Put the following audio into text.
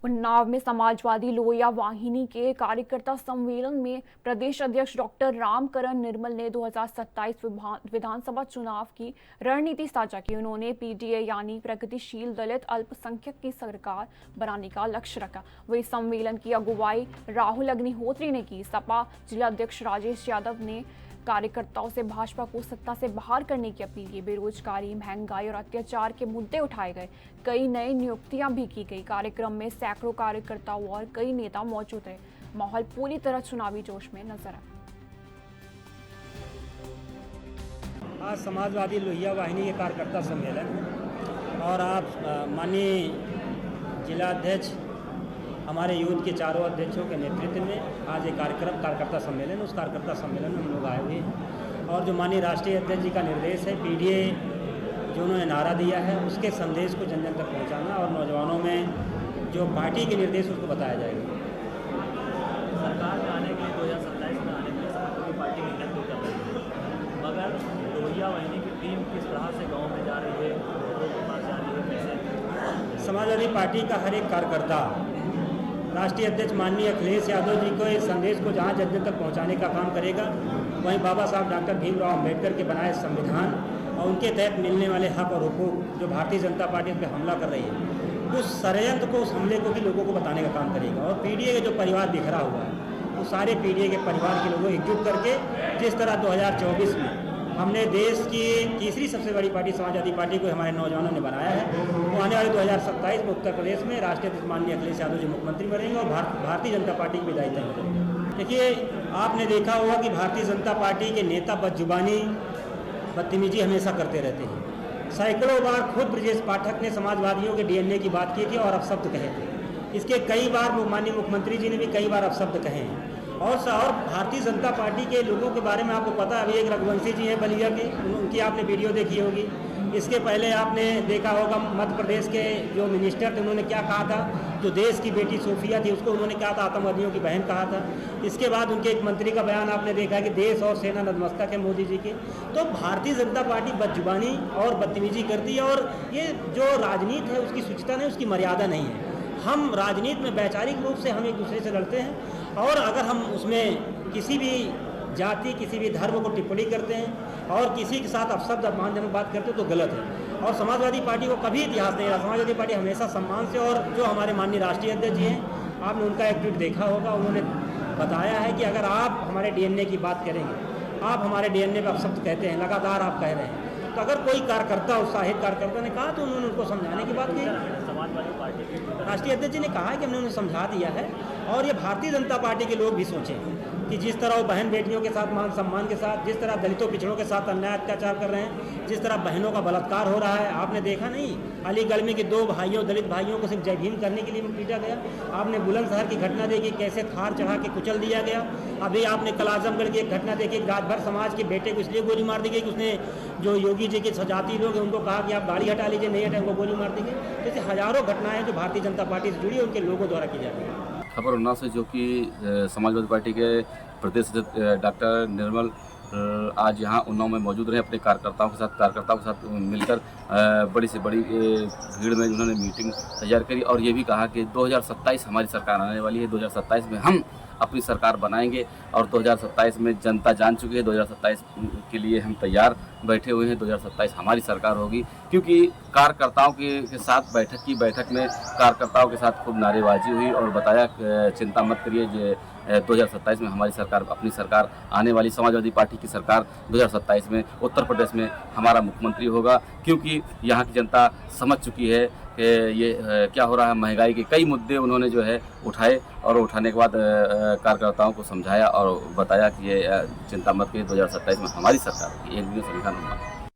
उन्नाव में समाजवादी लोहिया वाहिनी के कार्यकर्ता सम्मेलन में प्रदेश अध्यक्ष डॉक्टर रामकरण निर्मल ने 2027 विधानसभा चुनाव की रणनीति साझा की। उन्होंने पीडीए यानी प्रगतिशील दलित अल्पसंख्यक की सरकार बनाने का लक्ष्य रखा। वही सम्मेलन की अगुवाई राहुल अग्निहोत्री ने की। सपा जिलाध्यक्ष राजेश यादव ने कार्यकर्ताओं से भाजपा को सत्ता से बाहर करने की अपील की। बेरोजगारी, महंगाई और अत्याचार के मुद्दे उठाए गए। कई नई नियुक्तियां भी की गई। कार्यक्रम में सैकड़ों कार्यकर्ताओं और कई नेता मौजूद रहे। माहौल पूरी तरह चुनावी जोश में नजर आया। आज समाजवादी लोहिया वाहिनी के कार्यकर्ता सम्मेलन और आप माननीय जिलाध्यक्ष हमारे यूथ के चारों अध्यक्षों के नेतृत्व में आज एक कार्यकर्ता सम्मेलन, उस कार्यकर्ता सम्मेलन में हम लोग आए हुए हैं। और जो माननीय राष्ट्रीय अध्यक्ष जी का निर्देश है, पीडीए जो उन्होंने नारा दिया है, उसके संदेश को जन जन तक पहुंचाना और नौजवानों में जो पार्टी के निर्देश उसको बताया जाएगा। सरकार में आने के लिए 2027 में आने के लिए समाजवादी पार्टी मेहनत तो कर रही है, मगर लोहिया वाहिनी की टीम किस तरह से गाँव में जा रही है, लोगों के पास जा रही है, कैसे? समाजवादी पार्टी का हर एक कार्यकर्ता राष्ट्रीय अध्यक्ष माननीय अखिलेश यादव जी को इस संदेश को जहां जन जन तक पहुंचाने का काम करेगा। वहीं बाबा साहब डॉक्टर भीमराव अम्बेडकर के बनाए संविधान और उनके तहत मिलने वाले हक और हुकूक जो भारतीय जनता पार्टी उस पर हमला कर रही है, उस षड्यंत्र को, उस हमले को भी लोगों को बताने का काम करेगा। और पीडीए का जो परिवार बिखरा हुआ है, वो सारे पीडीए के परिवार के लोगों को एकजुट करके जिस तरह 2024 में हमने देश की तीसरी सबसे बड़ी पार्टी समाजवादी पार्टी को हमारे नौजवानों ने बनाया है, वो आने वाले 2027 में उत्तर प्रदेश में राष्ट्रीय अध्यक्ष माननीय अखिलेश यादव जी मुख्यमंत्री बनेंगे और भारतीय जनता पार्टी की विदाई तय करेंगे। देखिए, आपने देखा होगा कि भारतीय जनता पार्टी के नेता बदजुबानी, बदतमीजी हमेशा करते रहते हैं। सैकड़ों बार खुद ब्रजेश पाठक ने समाजवादियों के डीएनए की बात की थी और अपशब्द कहे थे। इसके कई बार माननीय मुख्यमंत्री जी ने भी कई बार अपशब्द कहे हैं। और भारतीय जनता पार्टी के लोगों के बारे में आपको पता है, अभी एक रघुवंशी जी हैं बलिया के, उनकी आपने वीडियो देखी होगी। इसके पहले आपने देखा होगा मध्य प्रदेश के जो मिनिस्टर थे, उन्होंने क्या कहा था, जो देश की बेटी सोफिया थी उसको उन्होंने कहा था आतंकवादियों की बहन कहा था। इसके बाद उनके एक मंत्री का बयान आपने देखा है कि देश और सेना नतमस्तक है मोदी जी के। तो भारतीय जनता पार्टी बदजुबानी और बदतमीजी करती है और ये जो राजनीति है उसकी शुचिता नहीं, उसकी मर्यादा नहीं है। हम राजनीति में वैचारिक रूप से हम एक दूसरे से लड़ते हैं और अगर हम उसमें किसी भी जाति, किसी भी धर्म को टिप्पणी करते हैं और किसी के साथ अपशब्द अपमानजनक बात करते हैं तो गलत है। और समाजवादी पार्टी को कभी इतिहास नहीं रहा। समाजवादी पार्टी हमेशा सम्मान से, और जो हमारे माननीय राष्ट्रीय अध्यक्ष जी हैं, आपने उनका एक ट्वीट देखा होगा, उन्होंने बताया है कि अगर आप हमारे डीएनए की बात करेंगे, आप हमारे डीएनए पर अपशब्द कहते हैं, लगातार आप कह रहे हैं, तो अगर कोई कार्यकर्ता, उत्साहित कार्यकर्ता ने कहा तो उन्होंने उनको समझाने की बात की। समाजवादी पार्टी की राष्ट्रीय अध्यक्ष जी ने कहा कि हमने उन्हें समझा दिया है। और ये भारतीय जनता पार्टी के लोग भी सोचें कि जिस तरह वो बहन बेटियों के साथ मान सम्मान के साथ, जिस तरह दलितों पिछड़ों के साथ अन्याय अत्याचार कर रहे हैं, जिस तरह बहनों का बलात्कार हो रहा है। आपने देखा नहीं, अलीगढ़ में कि 2 भाइयों, दलित भाइयों को सिर्फ जय भीम करने के लिए पीटा गया। आपने बुलंदशहर की घटना देखी, कैसे थार चढ़ा के कुचल दिया गया। अभी आपने कल आजमगढ़ की एक घटना देखी, राजभर समाज के बेटे को इसलिए गोली मार दी गई कि उसने जो योगी जी के सजाती लोग हैं उनको कहा कि आप गाड़ी हटा लीजिए, नहीं हटाए उनको गोली मार दी गई। जैसे हजारों घटनाएं जो भारतीय जनता पार्टी से जुड़ी है उनके लोगों द्वारा की जाती है। खबर उन्नाव से, जो कि समाजवादी पार्टी के प्रदेश अध्यक्ष डॉक्टर निर्मल आज यहाँ उन्नाव में मौजूद रहे। अपने कार्यकर्ताओं के साथ मिलकर बड़ी से बड़ी भीड़ में उन्होंने मीटिंग तैयार करी और ये भी कहा कि 2027 हमारी सरकार आने वाली है, 2027 में हम अपनी सरकार बनाएंगे और 2027 में जनता जान चुकी है। 2027 के लिए हम तैयार बैठे हुए हैं। 2027 हमारी सरकार होगी, क्योंकि कार्यकर्ताओं के साथ बैठक में कार्यकर्ताओं के साथ खूब नारेबाजी हुई और बताया चिंता मत करिए, 2027 में हमारी सरकार, अपनी सरकार आने वाली समाजवादी पार्टी की सरकार 2027 में उत्तर प्रदेश में हमारा मुख्यमंत्री होगा, क्योंकि यहाँ की जनता समझ चुकी है कि ये क्या हो रहा है। महंगाई के कई मुद्दे उन्होंने जो है उठाए और उठाने के बाद कार्यकर्ताओं को समझाया और बताया कि ये चिंता मत करिए, 2027 में हमारी सरकार होगी। एक संविधान होगा।